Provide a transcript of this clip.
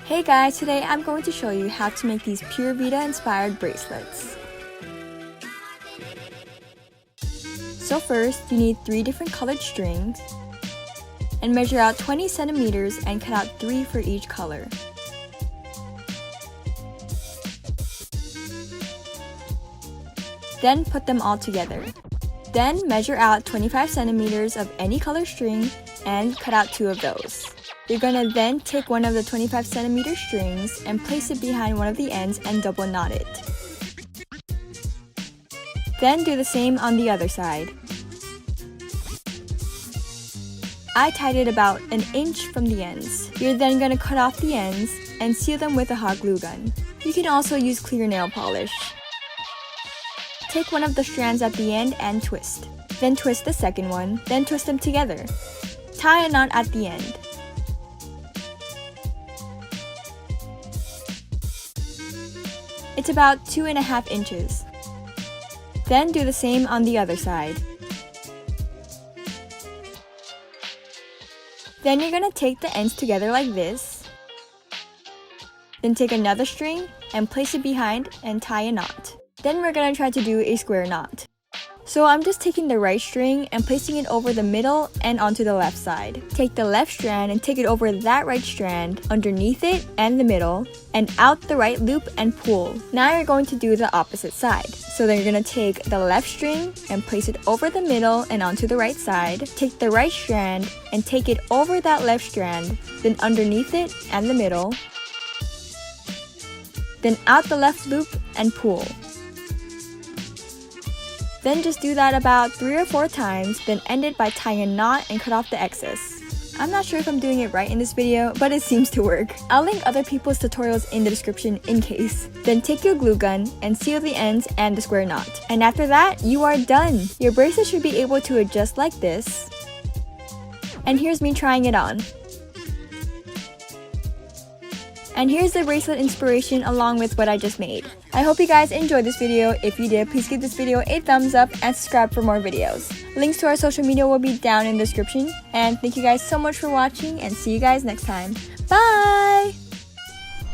Hey guys, today I'm going to show you how to make these PURA VIDA inspired bracelets. So first, you need 3 different colored strings and measure out 20 centimeters and cut out 3 for each color. Then put them all together. Then measure out 25 centimeters of any color string and cut out 2 of those. You're gonna then take one of the 25 centimeter strings and place it behind one of the ends and double knot it. Then do the same on the other side. I tied it about an inch from the ends. You're then gonna cut off the ends and seal them with a hot glue gun. You can also use clear nail polish. Take one of the strands at the end and twist. Then twist the second one, then twist them together. Tie a knot at the end. It's about 2.5 inches. Then do the same on the other side. Then you're gonna take the ends together like this. Then take another string and place it behind and tie a knot. Then we're gonna try to do a square knot. So I'm just taking the right string and placing it over the middle and onto the left side. Take the left strand and take it over that right strand, underneath it and the middle, and out the right loop and pull. Now you're going to do the opposite side. So then you're gonna take the left string and place it over the middle and onto the right side. Take the right strand and take it over that left strand, then underneath it and the middle, then out the left loop and pull. Then just do that about 3 or 4 times, then end it by tying a knot and cut off the excess. I'm not sure if I'm doing it right in this video, but it seems to work. I'll link other people's tutorials in the description in case. Then take your glue gun and seal the ends and the square knot. And after that, you are done! Your bracelet should be able to adjust like this. And here's me trying it on. And here's the bracelet inspiration along with what I just made. I hope you guys enjoyed this video. If you did, please give this video a thumbs up and subscribe for more videos. Links to our social media will be down in the description. And thank you guys so much for watching and see you guys next time. Bye!